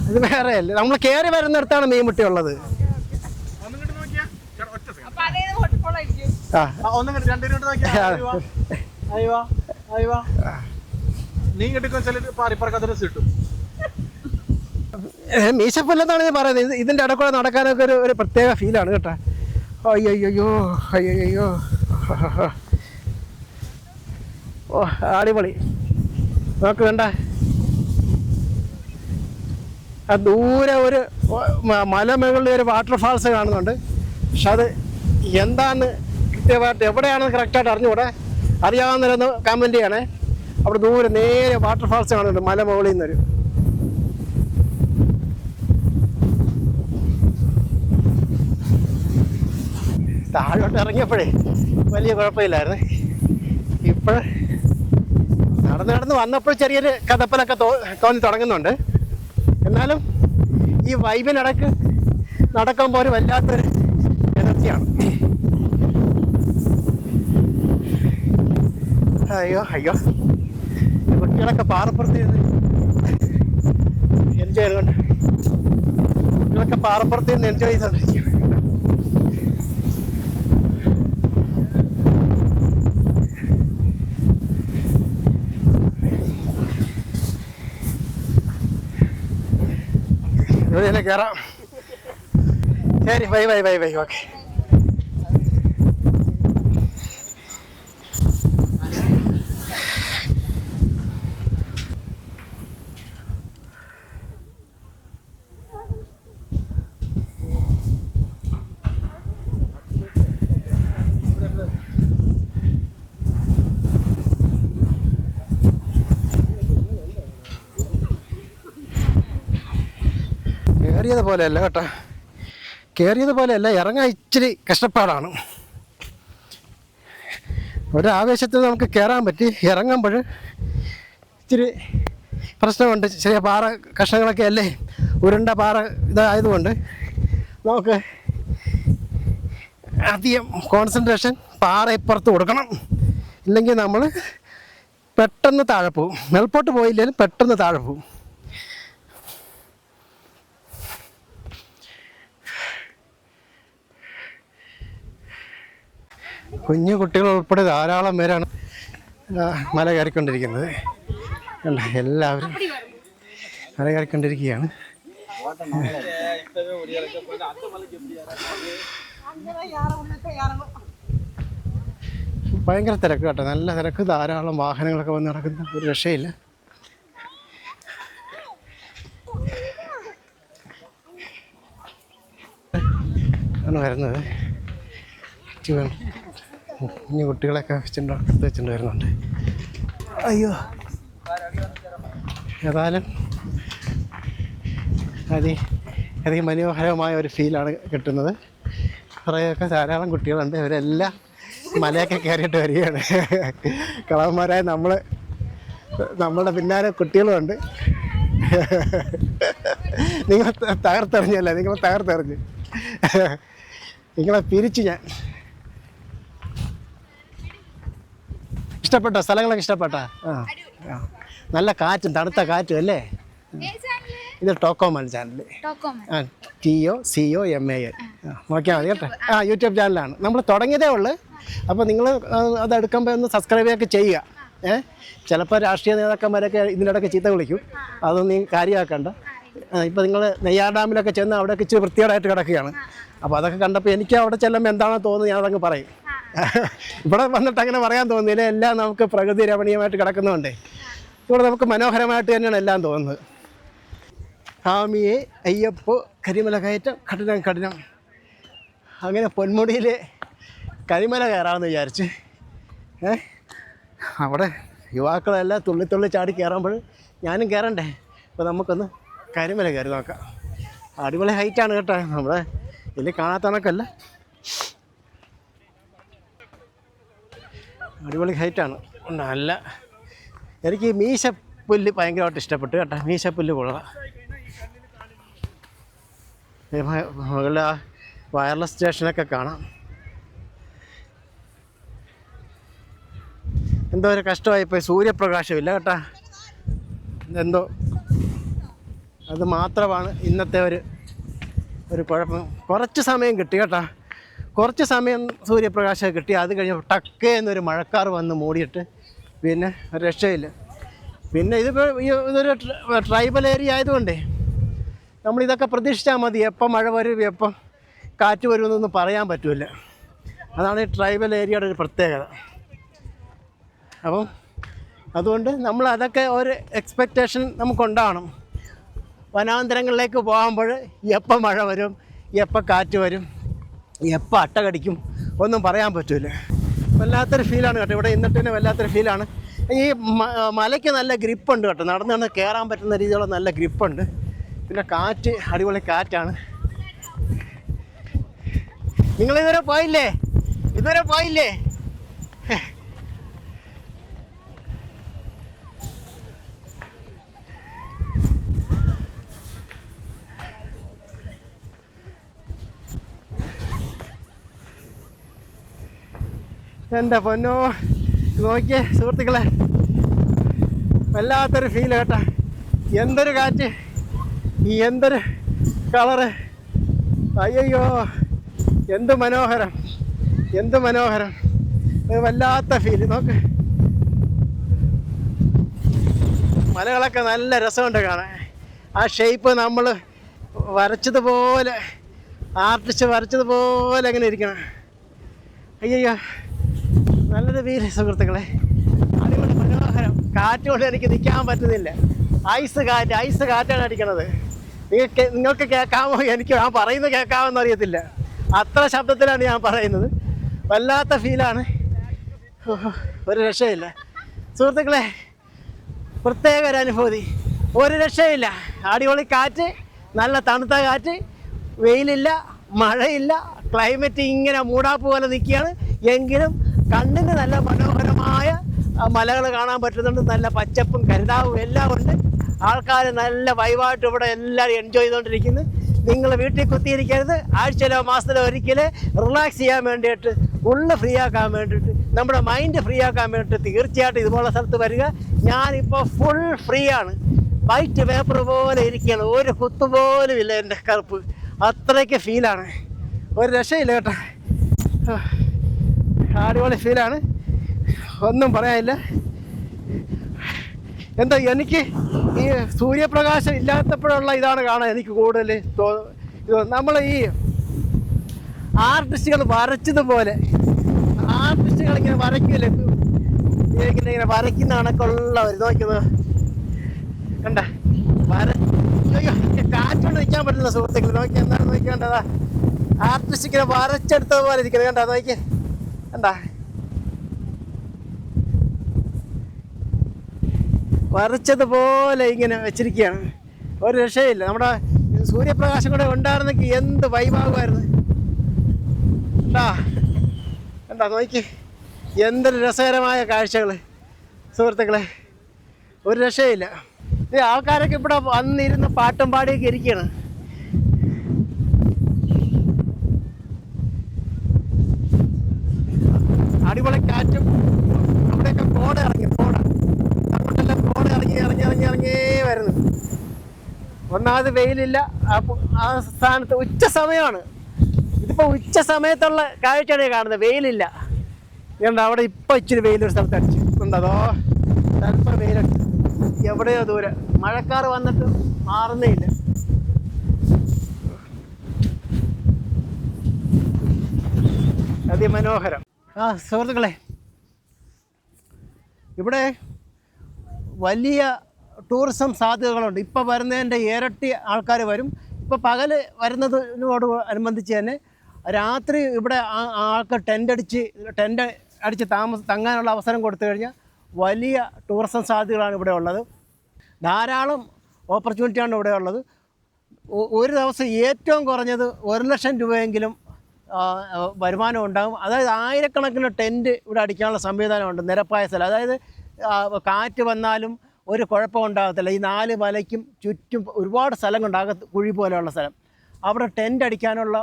ഇത് വേറെ അല്ലേ, നമ്മൾ കയറി വരുന്നിടത്താണ് മീൻമുട്ടി ഉള്ളത്. മീശപ്പല്ലെന്നാണ് ഞാൻ പറയുന്നത്. ഇതിന്റെ ഇടക്കൂടെ നടക്കാനൊക്കെ ഒരു പ്രത്യേക ഫീലാണ് കേട്ടോ. അയ്യോ അയ്യോ, ഓ അടിപൊളി. നോക്ക് വേണ്ട, ആ ദൂരെ ഒരു മലമുകളിൽ ഒരു വാട്ടർഫാൾസ് കാണുന്നുണ്ട്. പക്ഷെ അത് എന്താന്ന് കൃത്യമായിട്ട് എവിടെയാണെന്ന് കറക്റ്റായിട്ട് അറിഞ്ഞുകൂടെ. അറിയാവുന്നവരൊന്ന് കമൻറ്റ് ചെയ്യണേ. അവിടെ ദൂരെ നേരെ വാട്ടർഫാൾസ് കാണുന്നുണ്ട്, മലമുകളിൽ നിന്നൊരു. താഴോട്ട് ഇറങ്ങിയപ്പോഴേ വലിയ കുഴപ്പമില്ലായിരുന്നു. ഇപ്പോൾ നടന്ന് വന്നപ്പോൾ ചെറിയൊരു കഥപ്പലൊക്കെ തോന്നി തുടങ്ങുന്നുണ്ട്. എന്നാലും ഈ വൈബിനിടക്ക് നടക്കുമ്പോൾ ഒരു വല്ലാത്തൊരു എനർജിയാണ്. അയ്യോ അയ്യോ, കുട്ടികളൊക്കെ പാറപ്പുറത്ത് എൻജോയ് ചെയ്യുന്നുണ്ട്. കുട്ടികളൊക്കെ പാറപ്പുറത്ത് നിന്ന് എൻജോയ് ചെയ്തോണ്ടിരിക്കുകയാണ്. ഇവിടെ കയറാം. ശരി, bye bye bye bye. Okay. കയറിയത് പോലെയല്ല കേട്ടോ, കയറിയത് പോലെയല്ല, ഇറങ്ങാൻ ഇച്ചിരി കഷ്ടപ്പാടാണ്. ഒരാവേശത്തിൽ നമുക്ക് കയറാൻ പറ്റി, ഇറങ്ങുമ്പോൾ ഇച്ചിരി പ്രശ്നമുണ്ട്. ചെറിയ പാറ കഷ്ണങ്ങളൊക്കെ അല്ലേ, ഉരുണ്ട പാറ ഇതായതുകൊണ്ട് നമുക്ക് അധികം കോൺസെൻട്രേഷൻ പാറ ഇപ്പുറത്ത് കൊടുക്കണം. ഇല്ലെങ്കിൽ നമ്മൾ പെട്ടെന്ന് താഴെ പോവും. മേൽപോട്ട് പോയില്ലെങ്കിലും പെട്ടെന്ന് താഴെ പോവും. കുഞ്ഞു കുട്ടികൾ ഉൾപ്പെടെ ധാരാളം പേരാണ് മല കയറിക്കൊണ്ടിരിക്കുന്നത്. എല്ലാവരും മല കയറിക്കൊണ്ടിരിക്കുകയാണ്. ഭയങ്കര തിരക്ക് കേട്ടോ, നല്ല തിരക്ക്, ധാരാളം വാഹനങ്ങളൊക്കെ വന്ന് നടക്കുന്ന ഒരു രക്ഷയില്ല. ആണ് വരുന്നത്. കുഞ്ഞു കുട്ടികളൊക്കെ എടുത്ത് വെച്ചിട്ട് വരുന്നുണ്ട്. അയ്യോ, ഏതായാലും അതിമനോഹരമായ ഒരു ഫീലാണ് കിട്ടുന്നത്. കുറേയൊക്കെ ധാരാളം കുട്ടികളുണ്ട്. ഇവരെല്ലാം മലയൊക്കെ കയറിയിട്ട് വരികയാണ്. കളവന്മാരായ നമ്മളുടെ പിന്നാലെ കുട്ടികളുമുണ്ട്. നിങ്ങൾ തകർത്തെറിഞ്ഞല്ലേ, നിങ്ങളെ തകർത്തെറിഞ്ഞ്, നിങ്ങളെ പിരിച്ചു ഞാൻ. ഇഷ്ടപ്പെട്ടോ? സ്ഥലങ്ങളൊക്കെ ഇഷ്ടപ്പെട്ടോ? ആ, നല്ല കാറ്റും തണുത്ത കാറ്റും അല്ലേ? ഇത് ടോക്കോമൻ ചാനൽ. TOCOMAN. നോക്കിയാൽ മതി കേട്ടോ. യൂട്യൂബ് ചാനലാണ് നമ്മൾ തുടങ്ങിയതേ ഉള്ളൂ. അപ്പോൾ നിങ്ങൾ അത് എടുക്കുമ്പോൾ ഒന്ന് സബ്സ്ക്രൈബൊക്കെ ചെയ്യുക. ചിലപ്പോൾ രാഷ്ട്രീയ നേതാക്കന്മാരൊക്കെ ഇതിനിടയ്ക്ക് ചീത്ത വിളിക്കും, അതൊന്നും നീ കാര്യമാക്കണ്ട. ഇപ്പോൾ നിങ്ങൾ നെയ്യാർ ഡാമിലൊക്കെ ചെന്ന് അവിടെയൊക്കെ ഇച്ചിരി വൃത്തികേടായിട്ട് കിടക്കുകയാണ്. അപ്പോൾ അതൊക്കെ കണ്ടപ്പോൾ എനിക്ക് അവിടെ ചെല്ലുമ്പോൾ എന്താണോ തോന്നുന്നത് ഞാൻ അതങ്ങ് പറയും. ഇവിടെ വന്നിട്ട് അങ്ങനെ പറയാൻ തോന്നുന്നില്ല. എല്ലാം നമുക്ക് പ്രകൃതി രമണീയമായിട്ട് കിടക്കുന്നതുകൊണ്ടേ ഇവിടെ നമുക്ക് മനോഹരമായിട്ട് തന്നെയാണ് എല്ലാം തോന്നുന്നത്. സ്വാമിയെ അയ്യപ്പോ കരിമല കയറ്റം കഠിനം കഠിനം. അങ്ങനെ പൊന്മുടിയിൽ കരിമല കയറാമെന്ന് വിചാരിച്ച് അവിടെ യുവാക്കളെല്ലാം തുള്ളി ചാടി കയറുമ്പോൾ ഞാനും കയറണ്ടേ. അപ്പോൾ നമുക്കൊന്ന് കരിമല കയറി നോക്കാം. അടിപൊളി ഹൈറ്റാണ് കേട്ടോ, നമ്മുടെ ഇതിൽ കാണാത്ത കണക്കല്ല, അടിപൊളി ഹൈറ്റാണ്. നല്ല എനിക്ക് മീശപ്പുല്ല് ഭയങ്കരമായിട്ട് ഇഷ്ടപ്പെട്ടു കേട്ടോ. മീശപ്പുല്ല് കൊള്ളാം. മുകളിൽ ആ വയർലെസ് സ്റ്റേഷനൊക്കെ കാണാം. എന്തോ ഒരു കഷ്ടമായിപ്പോയി, സൂര്യപ്രകാശമില്ല കേട്ടോ. എന്തോ അത് മാത്രമാണ് ഇന്നത്തെ ഒരു കുഴപ്പം. കുറച്ച് സമയം കിട്ടി കേട്ടോ, കുറച്ച് സമയം സൂര്യപ്രകാശം കിട്ടി. അത് കഴിഞ്ഞപ്പോൾ ടക്കേ എന്നൊരു മഴക്കാർ വന്ന് മൂടിയിട്ട് പിന്നെ ഒരു രക്ഷയില്ല. പിന്നെ ഇതൊരു ട്രൈബൽ ഏരിയ ആയതുകൊണ്ടേ നമ്മളിതൊക്കെ പ്രതീക്ഷിച്ചാൽ മതി. എപ്പം മഴ വരും എപ്പം കാറ്റ് വരുമെന്നൊന്നും പറയാൻ പറ്റില്ല. അതാണ് ഈ ട്രൈബൽ ഏരിയയുടെ ഒരു പ്രത്യേകത. അപ്പം അതുകൊണ്ട് നമ്മൾ അതൊക്കെ ഒരു എക്സ്പെക്റ്റേഷൻ നമുക്കുണ്ടാവണം. വനാന്തരങ്ങളിലേക്ക് പോകുമ്പോൾ എപ്പം മഴ വരും, എപ്പം കാറ്റ് വരും, എപ്പം അട്ട കടിക്കും ഒന്നും പറയാൻ പറ്റില്ല. വല്ലാത്തൊരു ഫീലാണ് കേട്ടോ. ഇവിടെ ഇന്നിട്ട് വല്ലാത്തൊരു ഫീലാണ്. ഈ മലയ്ക്ക് നല്ല ഗ്രിപ്പുണ്ട് കേട്ടോ, നടന്ന് കയറാൻ പറ്റുന്ന രീതിയിലുള്ള നല്ല ഗ്രിപ്പുണ്ട്. പിന്നെ കാറ്റ് അടിപൊളി കാറ്റാണ്. നിങ്ങളിതുവരെ പോയില്ലേ? എൻ്റെ പൊന്നോ, നോക്കിയേ സുഹൃത്തുക്കളെ, വല്ലാത്തൊരു ഫീൽ കേട്ടോ. എന്തൊരു കാറ്റ്, എന്തൊരു കളറ്, അയ്യോ എന്ത് മനോഹരം, വല്ലാത്ത ഫീൽ. നോക്ക്, മലകളൊക്കെ നല്ല രസമുണ്ട് കാണാൻ. ആ ഷേപ്പ് നമ്മൾ വരച്ചതുപോലെ, ആർട്ടിസ്റ്റ് വരച്ചതുപോലെ അങ്ങനെ ഇരിക്കണം. അയ്യോ നല്ലൊരു ഫീൽ സുഹൃത്തുക്കളെ, അടിപൊളി മനോഹരം. കാറ്റുകൊണ്ട് എനിക്ക് നിൽക്കാൻ പറ്റുന്നില്ല. ഐസ് കാറ്റാണ് അടിക്കണത്. നിങ്ങൾക്ക് കേൾക്കാമോ? എനിക്ക് ഞാൻ പറയുന്നത് കേൾക്കാമെന്ന് അറിയത്തില്ല, അത്ര ശബ്ദത്തിലാണ് ഞാൻ പറയുന്നത്. വല്ലാത്ത ഫീലാണ്, ഒരു രക്ഷയില്ല സുഹൃത്തുക്കളെ. പ്രത്യേക ഒരു അനുഭൂതി, ഒരു രക്ഷയില്ല. അടിപൊളി കാറ്റ്, നല്ല തണുത്ത കാറ്റ്, വെയിലില്ല, മഴയില്ല, ക്ലൈമറ്റ് ഇങ്ങനെ മൂടാപ്പ് പോലെ നിൽക്കുകയാണ്. എങ്കിലും കണ്ണിന് നല്ല മനോഹരമായ മലകൾ കാണാൻ പറ്റുന്നുണ്ട്. നല്ല പച്ചപ്പും കരുതാവും എല്ലാം ഉണ്ട്. ആൾക്കാർ നല്ല വൈബായിട്ട് ഇവിടെ എല്ലാവരും എൻജോയ് ചെയ്തുകൊണ്ടിരിക്കുന്നു. നിങ്ങൾ വീട്ടിൽ കുത്തിയിരിക്കരുത്. ആഴ്ചയിലോ മാസത്തിലോ ഒരിക്കൽ റിലാക്സ് ചെയ്യാൻ വേണ്ടിയിട്ട്, ഉള്ളു ഫ്രീ ആക്കാൻ വേണ്ടിയിട്ട്, നമ്മുടെ മൈൻഡ് ഫ്രീ ആക്കാൻ വേണ്ടിയിട്ട് തീർച്ചയായിട്ടും ഇതുപോലുള്ള സ്ഥലത്ത് വരിക. ഞാനിപ്പോൾ ഫുൾ ഫ്രീ ആണ്, വൈറ്റ് പേപ്പർ പോലെ ഇരിക്കുകയാണ്. ഒരു കുത്തുപോലും ഇല്ല എൻ്റെ കറുപ്പ്, അത്രയ്ക്ക് ഫീലാണ്. ഒരു രക്ഷയില്ല കേട്ടോ, അടിപൊളി ഫീലാണ്, ഒന്നും പറയാനില്ല. എന്താ എനിക്ക് ഈ സൂര്യപ്രകാശം ഇല്ലാത്തപ്പോഴുള്ള ഇതാണ് കാണാൻ എനിക്ക് കൂടുതൽ നമ്മൾ ഈ ആർട്ടിസ്റ്റുകൾ വരച്ചതുപോലെ, ആർട്ടിസ്റ്റുകൾ ഇങ്ങനെ വരയ്ക്കില്ലേ, ഇങ്ങനെ വരയ്ക്കുന്ന കണക്കുള്ളവർ നോക്കുന്നത് കണ്ട കാറ്റുകൊണ്ട് നിൽക്കാൻ പറ്റില്ല സുഹൃത്തുക്കൾ. നോക്കി എന്താണ് നോക്കിക്കേണ്ടതാ, ആർട്ടിസ്റ്റ് ഇങ്ങനെ വരച്ചെടുത്തതുപോലെ ഇരിക്കുന്നത് കണ്ട, നോക്കി കണ്ട, വരച്ചതുപോലെ ഇങ്ങനെ വെച്ചിരിക്കുകയാണ്. ഒരു രക്ഷയില്ല. നമ്മുടെ സൂര്യപ്രകാശം കൂടെ ഉണ്ടായിരുന്നെങ്കിൽ എന്ത് വൈഭാഗമായിരുന്നു. എന്താ നോക്കി, എന്തൊരു രസകരമായ കാഴ്ചകൾ സുഹൃത്തുക്കളെ, ഒരു രക്ഷയില്ല. ഈ ആൾക്കാരൊക്കെ ഇവിടെ വന്നിരുന്ന് പാട്ടും പാടിയൊക്കെ ഇരിക്കുകയാണ്. അടിപൊളി കാറ്റും. അവിടെയൊക്കെ കോട ഇറങ്ങി അങ്ങോട്ടെല്ലാം കോട ഇറങ്ങി വരുന്നു. ഒന്നാമത് വെയിലില്ല. ആ സ്ഥാനത്ത് ഉച്ച സമയമാണ്. ഇപ്പോൾ ഉച്ച സമയത്തുള്ള കാഴ്ചയാണ് കാണുന്നത്. വെയിലില്ല. ഇതുകൊണ്ട് അവിടെ ഇപ്പോൾ ഇച്ചിരി വെയിലൊരു സ്ഥലത്ത് അടിച്ചിട്ടുണ്ടോ, അല്പം വെയിലുണ്ട്. എവിടെയോ ദൂരെ മഴക്കാർ വന്നിട്ട് മാറുന്നേ ഇല്ല. അതിമനോഹരം. സുഹൃത്തുക്കളെ, ഇവിടെ വലിയ ടൂറിസം സാധ്യതകളുണ്ട്. ഇപ്പോൾ വരുന്നതിൻ്റെ ഇരട്ടി ആൾക്കാർ വരും. ഇപ്പോൾ പകൽ വരുന്നതിനോട് അനുബന്ധിച്ച് തന്നെ രാത്രി ഇവിടെ ആൾക്ക് ടെൻ്റ് അടിച്ച് തങ്ങാനുള്ള അവസരം കൊടുത്തു കഴിഞ്ഞാൽ വലിയ ടൂറിസം സാധ്യതകളാണ് ഇവിടെ ഉള്ളത്. ധാരാളം ഓപ്പർച്യൂണിറ്റിയാണ് ഇവിടെ ഉള്ളത്. ഒരു ദിവസം ഏറ്റവും കുറഞ്ഞത് 1,00,000 രൂപയെങ്കിലും വരുമാനം ഉണ്ടാകും. അതായത് ആയിരക്കണക്കിന് ടെൻറ്റ് ഇവിടെ അടിക്കാനുള്ള സംവിധാനമുണ്ട്. നിരപ്പായ സ്ഥലം, അതായത് കാറ്റ് വന്നാലും ഒരു കുഴപ്പം ഉണ്ടാകത്തില്ല. ഈ 4 മലയ്ക്കും ചുറ്റും ഒരുപാട് സ്ഥലങ്ങളുണ്ട്, അകത്ത് കുഴി പോലെയുള്ള സ്ഥലം. അവിടെ ടെൻ്റ് അടിക്കാനുള്ള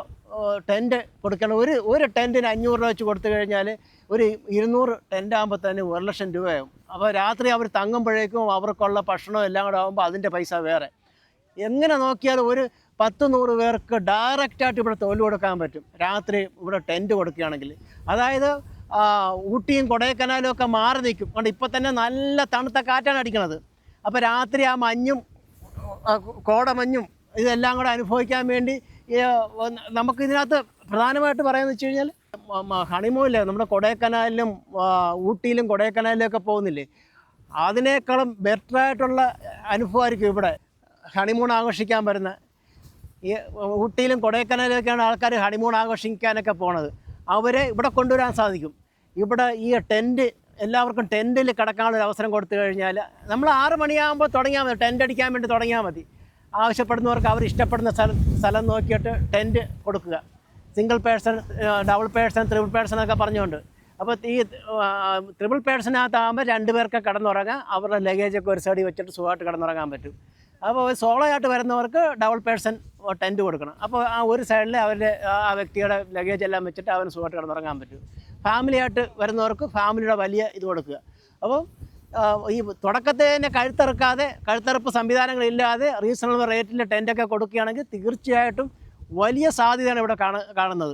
ടെൻറ്റ് കൊടുക്കണം. ഒരു ടെൻറ്റിന് 500 രൂപ വെച്ച് കൊടുത്തു കഴിഞ്ഞാൽ ഒരു 200 ടെൻ്റ് ആകുമ്പോൾ തന്നെ 1,00,000 രൂപയാകും. അപ്പോൾ രാത്രി അവർ തങ്ങുമ്പോഴേക്കും അവർക്കുള്ള ഭക്ഷണം എല്ലാം കൂടെ ആകുമ്പോൾ അതിൻ്റെ പൈസ വേറെ. എങ്ങനെ നോക്കിയാലും ഒരു 10-100 പേർക്ക് ഡയറക്റ്റായിട്ട് ഇവിടെ തൊഴിൽ കൊടുക്കാൻ പറ്റും രാത്രി ഇവിടെ ടെൻറ്റ് കൊടുക്കുകയാണെങ്കിൽ. അതായത് ഊട്ടിയും കൊടൈക്കനാലും ഒക്കെ മാറി നിൽക്കും. അതുകൊണ്ട് ഇപ്പോൾ തന്നെ നല്ല തണുത്ത കാറ്റാണ് അടിക്കണത്. അപ്പോൾ രാത്രി ആ മഞ്ഞും കോടമഞ്ഞും ഇതെല്ലാം കൂടെ അനുഭവിക്കാൻ വേണ്ടി നമുക്കിതിനകത്ത് പ്രധാനമായിട്ട് പറയാമെന്ന് വെച്ച് കഴിഞ്ഞാൽ ഹണിമൂണില്ലേ, നമ്മുടെ കൊടൈക്കനാലിലും ഊട്ടിയിലും കൊടൈക്കനാലിലും ഒക്കെ പോകുന്നില്ലേ, അതിനേക്കാളും ബെറ്ററായിട്ടുള്ള അനുഭവമായിരിക്കും ഇവിടെ ഹണിമൂൺ ആഘോഷിക്കാൻ വരുന്ന. ഈ ഊട്ടിയിലും കൊടൈക്കനാലിലൊക്കെയാണ് ആൾക്കാർ ഹണിമൂൺ ആഘോഷിക്കാനൊക്കെ പോണത്. അവരെ ഇവിടെ കൊണ്ടുവരാൻ സാധിക്കും. ഇവിടെ ഈ ടെൻറ്റ് എല്ലാവർക്കും ടെൻറ്റിൽ കിടക്കാനുള്ള ഒരു അവസരം കൊടുത്തു കഴിഞ്ഞാൽ നമ്മൾ 6 മണിയാകുമ്പോൾ തുടങ്ങിയാൽ മതി, ടെൻറ്റ് അടിക്കാൻ വേണ്ടി തുടങ്ങിയാൽ മതി. ആവശ്യപ്പെടുന്നവർക്ക് അവർ ഇഷ്ടപ്പെടുന്ന സ്ഥലം നോക്കിയിട്ട് ടെൻറ്റ് കൊടുക്കുക. Single person, double person, triple person ഒക്കെ പറഞ്ഞുകൊണ്ട്. അപ്പോൾ ഈ ട്രിപ്പിൾ പേഴ്സണകത്താകുമ്പോൾ 2 പേർക്ക് കിടന്നുറങ്ങാം. അവരുടെ ലഗേജൊക്കെ ഒരു സൈഡിൽ വെച്ചിട്ട് സുഖമായിട്ട് കിടന്നുറങ്ങാൻ പറ്റും. അപ്പോൾ സോളോ ആയിട്ട് വരുന്നവർക്ക് ഡബിൾ പേഴ്സൺ ടെൻറ്റ് കൊടുക്കണം. അപ്പോൾ ആ ഒരു സൈഡിൽ അവരുടെ ആ വ്യക്തിയുടെ ലഗേജ് എല്ലാം വെച്ചിട്ട് അവന് സുഖമായിട്ട് കിടന്നുറങ്ങാൻ പറ്റും. ഫാമിലി ആയിട്ട് വരുന്നവർക്ക് ഫാമിലിയുടെ വലിയ ഇത് കൊടുക്കുക. അപ്പോൾ ഈ തുടക്കത്തെ തന്നെ കഴുത്തറുപ്പ് സംവിധാനങ്ങളില്ലാതെ റീസണബിൾ റേറ്റിൽ ടെൻറ്റൊക്കെ കൊടുക്കുകയാണെങ്കിൽ തീർച്ചയായിട്ടും വലിയ സാധ്യതയാണ് ഇവിടെ കാണുന്നത്.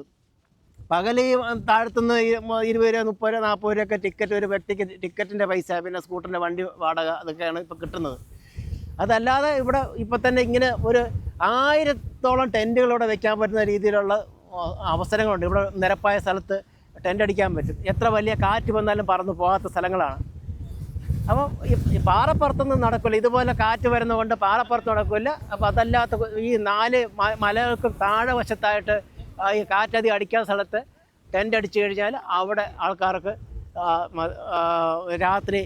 പകൽ ഈ താഴത്തുനിന്ന് 20 രൂപ, 30 രൂപ, 40 രൂപയൊക്കെ ടിക്കറ്റ്, ഒരു വ്യക്തിക്ക് ടിക്കറ്റിൻ്റെ പൈസ, പിന്നെ സ്കൂട്ടറിൻ്റെ വണ്ടി വാടക, അതൊക്കെയാണ് ഇപ്പോൾ കിട്ടുന്നത്. അതല്ലാതെ ഇവിടെ ഇപ്പോൾ തന്നെ ഇങ്ങനെ ഒരു 1000-ഓളം ടെൻറ്റുകളിവിടെ വെക്കാൻ പറ്റുന്ന രീതിയിലുള്ള അവസരങ്ങളുണ്ട്. ഇവിടെ നിരപ്പായ സ്ഥലത്ത് ടെൻ്റ് അടിക്കാൻ പറ്റും. എത്ര വലിയ കാറ്റ് വന്നാലും പറന്നു പോകാത്ത സ്ഥലങ്ങളാണ്. അപ്പോൾ ഈ പാറപ്പുറത്തൊന്നും നടക്കില്ല. ഇതുപോലെ കാറ്റ് വരുന്നതുകൊണ്ട് പാറപ്പുറത്ത് നടക്കില്ല. അപ്പോൾ അതല്ലാത്ത ഈ 4 മലകൾക്ക് താഴെ വശത്തായിട്ട് ഈ കാറ്റധികം അടിക്കാത്ത സ്ഥലത്ത് ടെൻ്റ് അടിച്ചു കഴിഞ്ഞാൽ അവിടെ ആൾക്കാർക്ക് രാത്രി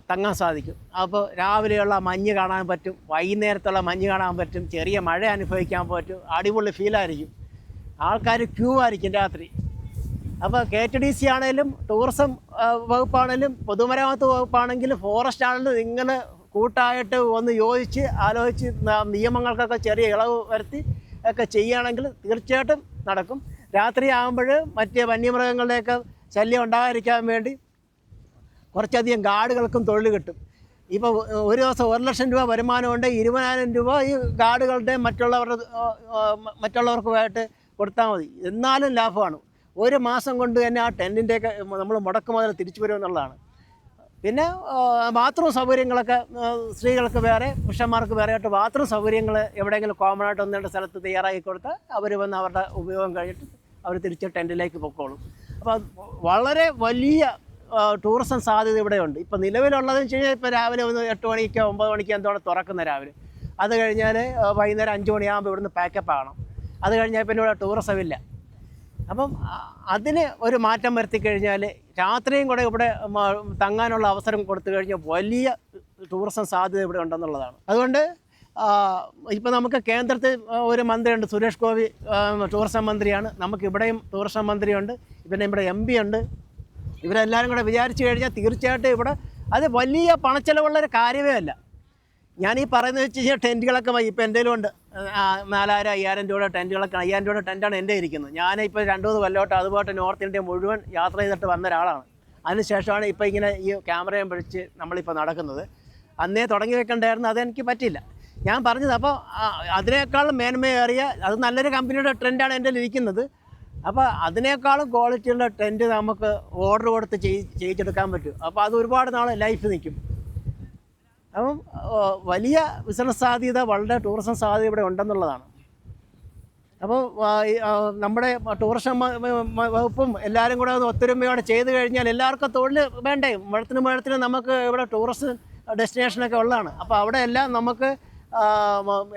തങ്ങാൻ സാധിക്കും. അപ്പോൾ രാവിലെയുള്ള മഞ്ഞ് കാണാൻ പറ്റും, വൈകുന്നേരത്തുള്ള മഞ്ഞ് കാണാൻ പറ്റും, ചെറിയ മഴ അനുഭവിക്കാൻ പറ്റും. അടിപൊളി ഫീലായിരിക്കും. ആൾക്കാർ ക്യൂ ആയിരിക്കും രാത്രി. അപ്പോൾ KTDC ആണെങ്കിലും ടൂറിസം വകുപ്പാണെങ്കിലും പൊതുമരാമത്ത് വകുപ്പാണെങ്കിലും ഫോറസ്റ്റ് ആണെങ്കിലും ഇങ്ങനെ കൂട്ടായിട്ട് ഒന്ന് യോജിച്ച് ആലോചിച്ച് നിയമങ്ങൾക്കൊക്കെ ചെറിയ ഇളവ് വരുത്തി ഒക്കെ ചെയ്യുകയാണെങ്കിൽ തീർച്ചയായിട്ടും നടക്കും. രാത്രി ആകുമ്പോൾ മറ്റ് വന്യമൃഗങ്ങളുടെയൊക്കെ ശല്യം ഉണ്ടാകാതിരിക്കാൻ വേണ്ടി കുറച്ചധികം ഗാർഡുകൾക്കും തൊഴിൽ കിട്ടും. ഇപ്പോൾ ഒരു ദിവസം 1,00,000 രൂപ വരുമാനമുണ്ട്. 20,000 രൂപ ഈ ഗാർഡുകളുടെ മറ്റുള്ളവർക്കുമായിട്ട് കൊടുത്താൽ മതി. എന്നാലും ലാഭമാണ്. ഒരു മാസം കൊണ്ട് തന്നെ ആ ടെൻറ്റിൻ്റെയൊക്കെ നമ്മൾ മുടക്ക് മുതൽ തിരിച്ചു വരുമെന്നുള്ളതാണ്. പിന്നെ ബാത്റൂം സൗകര്യങ്ങളൊക്കെ സ്ത്രീകൾക്ക് വേറെ, പുരുഷന്മാർക്ക് വേറെ ആയിട്ട് ബാത്റൂം സൗകര്യങ്ങൾ എവിടെയെങ്കിലും കോമൺ ആയിട്ട് 1-2 സ്ഥലത്ത് തയ്യാറാക്കി കൊടുത്താൽ അവർ വന്ന് അവരുടെ ഉപയോഗം കഴിഞ്ഞിട്ട് അവർ തിരിച്ച് ടെൻറ്റിലേക്ക് പൊക്കോളും. അപ്പോൾ വളരെ വലിയ ടൂറിസം സാധ്യത ഇവിടെയുണ്ട്. ഇപ്പോൾ നിലവിലുള്ളതെന്ന് വെച്ച് കഴിഞ്ഞാൽ ഇപ്പോൾ രാവിലെ 8 മണിക്കോ 9 മണിക്കോ എന്തോടെ തുറക്കുന്ന രാവിലെ. അത് കഴിഞ്ഞാൽ വൈകുന്നേരം 5 മണിയാകുമ്പോൾ ഇവിടുന്ന് പാക്കപ്പ് ആകണം. അത് കഴിഞ്ഞാൽ പിന്നെ ഇവിടെ ടൂറിസം ഇല്ല. അപ്പം അതിന് ഒരു മാറ്റം വരുത്തി കഴിഞ്ഞാൽ രാത്രിയും കൂടെ ഇവിടെ തങ്ങാനുള്ള അവസരം കൊടുത്തു കഴിഞ്ഞാൽ വലിയ ടൂറിസം സാധ്യത ഇവിടെ ഉണ്ടെന്നുള്ളതാണ്. അതുകൊണ്ട് ഇപ്പോൾ നമുക്ക് കേന്ദ്രത്തിൽ ഒരു മന്ത്രിയുണ്ട്, സുരേഷ് ഗോപി ടൂറിസം മന്ത്രിയാണ്. നമുക്കിവിടെയും ടൂറിസം മന്ത്രിയുണ്ട്, പിന്നെ ഇവിടെ MP ഉണ്ട്. ഇവരെല്ലാവരും കൂടെ വിചാരിച്ചു കഴിഞ്ഞാൽ തീർച്ചയായിട്ടും ഇവിടെ അത് വലിയ പണച്ചെലവുള്ളൊരു കാര്യമേ അല്ല. ഞാനീ പറയുന്നത് വെച്ച് കഴിഞ്ഞാൽ ടെൻറ്റുകളൊക്കെ ഇപ്പോൾ എൻ്റെ ഉണ്ട് 4,000-5,000 രൂപയുടെ ടെൻറ്റുകളൊക്കെ. 5,000 രൂപയുടെ ടെൻറ്റാണ് എൻ്റെ ഇരിക്കുന്നത്. ഞാനിപ്പോൾ 2-3 കൊല്ലമായിട്ട് അതുപോലെ നോർത്ത് ഇന്ത്യ മുഴുവൻ യാത്ര ചെയ്തിട്ട് വന്ന ഒരാളാണ്. അതിനുശേഷമാണ് ഇപ്പോൾ ഇങ്ങനെ ഈ ക്യാമറയും പിടിച്ച് നമ്മളിപ്പോൾ നടക്കുന്നത്. അന്നേ തുടങ്ങി വെക്കേണ്ടായിരുന്നു, അതെനിക്ക് പറ്റില്ല. ഞാൻ പറഞ്ഞത് അപ്പോൾ അതിനേക്കാളും മേന്മയേറിയ അത് നല്ലൊരു കമ്പനിയുടെ ട്രെൻഡാണ് എൻ്റെ ഇരിക്കുന്നത്. അപ്പോൾ അതിനേക്കാളും ക്വാളിറ്റിയുള്ള ടെൻറ്റ് നമുക്ക് ഓർഡർ കൊടുത്ത് ചെയ്യിച്ചെടുക്കാൻ പറ്റും. അപ്പോൾ അത് ഒരുപാട് നാൾ ലൈഫ് നിൽക്കും. അപ്പം വലിയ ബിസിനസ് സാധ്യത, വളരെ ടൂറിസം സാധ്യത ഇവിടെ ഉണ്ടെന്നുള്ളതാണ്. അപ്പോൾ നമ്മുടെ ടൂറിസം വകുപ്പും എല്ലാവരും കൂടെ ഒത്തൊരുമയോടെ ചെയ്ത് കഴിഞ്ഞാൽ എല്ലാവർക്കും തൊഴിൽ വേണ്ടേ? മഴത്തിന് നമുക്ക് ഇവിടെ ടൂറിസ്റ്റ് ഡെസ്റ്റിനേഷനൊക്കെ ഉള്ളതാണ്. അപ്പോൾ അവിടെ എല്ലാം നമുക്ക്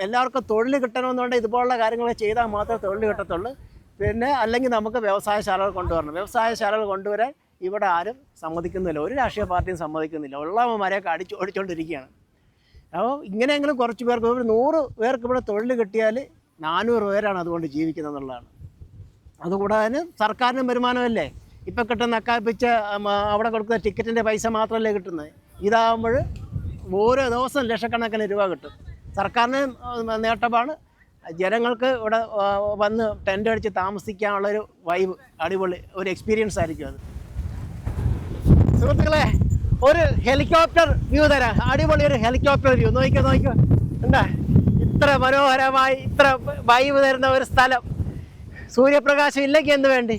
എല്ലാവർക്കും തൊഴിൽ കിട്ടണമെന്നുണ്ടെങ്കിൽ ഇതുപോലുള്ള കാര്യങ്ങൾ ചെയ്താൽ മാത്രമേ തൊഴിൽ കിട്ടത്തുള്ളൂ. പിന്നെ അല്ലെങ്കിൽ നമുക്ക് വ്യവസായശാലകൾ കൊണ്ടുവരണം. വ്യവസായശാലകൾ കൊണ്ടുവരാൻ ഇവിടെ ആരും സമ്മതിക്കുന്നില്ല, ഒരു രാഷ്ട്രീയ പാർട്ടിയും സമ്മതിക്കുന്നില്ല. ഉള്ളവന്മാരെയൊക്കെ ഓടിച്ചുകൊണ്ടിരിക്കുകയാണ്. അപ്പോൾ ഇങ്ങനെയെങ്കിലും കുറച്ച് പേർക്ക്, ഒരു 100 പേർക്ക് ഇവിടെ തൊഴിൽ കിട്ടിയാൽ 400 പേരാണ് അതുകൊണ്ട് ജീവിക്കുന്നത് എന്നുള്ളതാണ്. അതുകൂടാതെ സർക്കാരിനും വരുമാനമല്ലേ. ഇപ്പം കിട്ടുന്ന അക്കാപ്പിച്ച അവിടെ കൊടുക്കുന്ന ടിക്കറ്റിൻ്റെ പൈസ മാത്രമല്ലേ കിട്ടുന്നത്. ഇതാകുമ്പോൾ ഓരോ ദിവസം ലക്ഷക്കണക്കിന് രൂപ കിട്ടും. സർക്കാരിന് നേട്ടമാണ്. ജനങ്ങൾക്ക് ഇവിടെ വന്ന് ടെൻ്റ് അടിച്ച് താമസിക്കാനുള്ളൊരു വൈബ്, അടിപൊളി ഒരു എക്സ്പീരിയൻസ് ആയിരിക്കും അത്. സുഹൃത്തുക്കളെ, ഒരു ഹെലികോപ്റ്റർ വ്യൂ തരാം. അടിപൊളി ഒരു ഹെലികോപ്റ്റർ വ്യൂ. നോക്കിക്കോ എന്താ ഇത്ര മനോഹരമായി ഇത്ര വൈബ് തരുന്ന ഒരു സ്ഥലം. സൂര്യപ്രകാശം ഇല്ലെങ്കിൽ എന്ത് വേണ്ടി,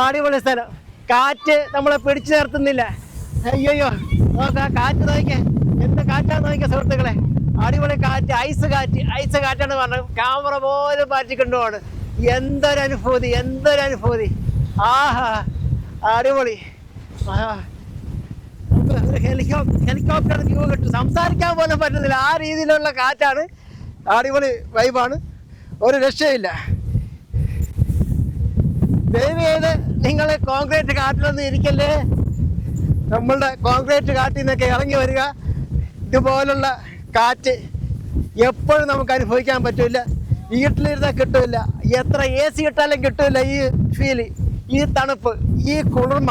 അടിപൊളി സ്ഥലം. കാറ്റ് നമ്മളെ പിടിച്ചു നിർത്തുന്നില്ല. അയ്യോ നോക്കാം, കാറ്റ് നോക്കിക്കേ, എന്ത് കാറ്റാന്ന് നോക്കിയാൽ സുഹൃത്തുക്കളെ. അടിപൊളി കാറ്റ്, ഐസ് കാറ്റാണ് പറഞ്ഞത്. ക്യാമറ പോലും മാറ്റിക്കൊണ്ടുപോവാണ്. എന്തൊരു അനുഭൂതി. ആഹാ, അടിപൊളി. ഹെലികോപ്റ്റർ വ്യൂ കിട്ടും. സംസാരിക്കാൻ പോലും പറ്റുന്നില്ല, ആ രീതിയിലുള്ള കാറ്റാണ്. അടിപൊളി വൈബാണ്, ഒരു രക്ഷയില്ല. ദയവ് ചെയ്ത് നിങ്ങൾ കോൺക്രീറ്റ് കാട്ടിലൊന്നും ഇരിക്കല്ലേ. നമ്മളുടെ കോൺക്രീറ്റ് കാട്ടിൽ നിന്നൊക്കെ ഇറങ്ങി വരിക. ഇതുപോലുള്ള കാറ്റ് എപ്പോഴും നമുക്ക് അനുഭവിക്കാൻ പറ്റില്ല. വീട്ടിലിരുന്നാൽ കിട്ടില്ല. എത്ര AC ഇട്ടാലും കിട്ടില്ല ഈ ഫീല്, ഈ തണുപ്പ്, ഈ കുളിർമ.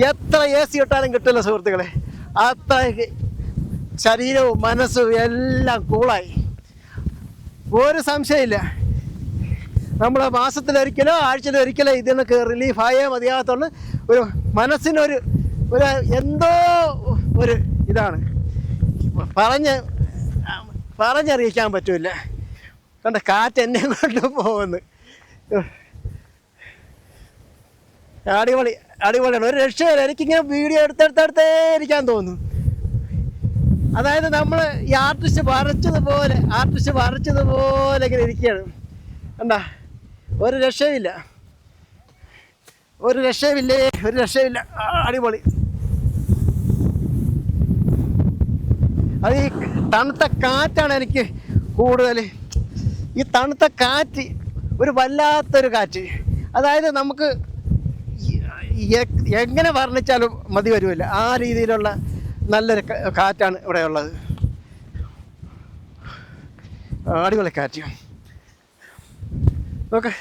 എത്ര AC ഇട്ടാലും കിട്ടില്ല സുഹൃത്തുക്കളെ. അത്രയ്ക്ക് ശരീരവും മനസ്സും എല്ലാം കൂളായി. ഒരു സംശയമില്ല. നമ്മൾ മാസത്തിലൊരിക്കലോ ആഴ്ചയിലൊരിക്കലോ ഇതിനൊക്കെ റിലീഫായേ മതിയാകത്തുള്ളൂ. ഒരു മനസ്സിനൊരു എന്തോ ഒരു ഇതാണ്, പറഞ്ഞറിയിക്കാൻ പറ്റില്ല. കണ്ട കാറ്റ് എന്നെ കൊണ്ട് പോകുന്നു. അടിപൊളിയാണ്, ഒരു രക്ഷയില്ല. എനിക്കിങ്ങനെ വീഡിയോ എടുത്തെടുത്തേ ഇരിക്കാൻ തോന്നുന്നു. അതായത് നമ്മൾ ഈ ആർട്ടിസ്റ്റ് വരച്ചതുപോലെ ഇങ്ങനെ ഇരിക്കുകയാണ്. കണ്ടാ, ഒരു രക്ഷയില്ല. അടിപൊളി. അത് ഈ തണുത്ത കാറ്റാണ് എനിക്ക് കൂടുതൽ. ഈ തണുത്ത കാറ്റ് ഒരു വല്ലാത്തൊരു കാറ്റ്. അതായത് നമുക്ക് എങ്ങനെ വർണ്ണിച്ചാലും മതി വരുമില്ല, ആ രീതിയിലുള്ള നല്ലൊരു കാറ്റാണ് ഇവിടെ ഉള്ളത്. അടിപൊളി കാറ്റ്. നോക്ക്,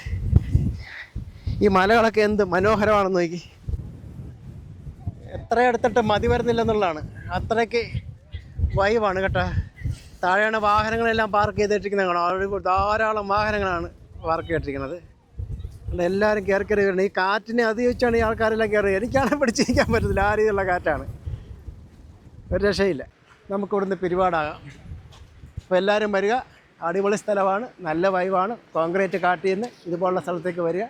ഈ മലകളൊക്കെ എന്ത് മനോഹരമാണെന്ന് നോക്കി. എത്ര എടുത്തിട്ട് മതി വരുന്നില്ലെന്നുള്ളതാണ്, അത്രയ്ക്ക് വൈബാണ് കേട്ടോ. താഴെയാണ് വാഹനങ്ങളെല്ലാം പാർക്ക് ചെയ്തിട്ടിരിക്കുന്നത്. കാണാം, ധാരാളം വാഹനങ്ങളാണ് പാർക്ക് ചെയ്തിട്ടിരിക്കുന്നത്. എല്ലാവരും കയറി വരുന്നത്. ഈ കാറ്റിനെ അതിജീവിച്ചാണ് ഈ ആൾക്കാരെല്ലാം കയറി. എനിക്കാണ് പിടിച്ചിരിക്കാൻ പറ്റത്തില്ല, ആ രീതിയിലുള്ള കാറ്റാണ്. ഒരു രക്ഷയില്ല. നമുക്കിവിടുന്ന് പിരിപാടാകാം. അപ്പോൾ എല്ലാവരും വരിക. അടിപൊളി സ്ഥലമാണ്, നല്ല വൈബാണ്. കോൺക്രീറ്റ് കാട്ടിൽ നിന്ന് ഇതുപോലുള്ള സ്ഥലത്തേക്ക് വരിക.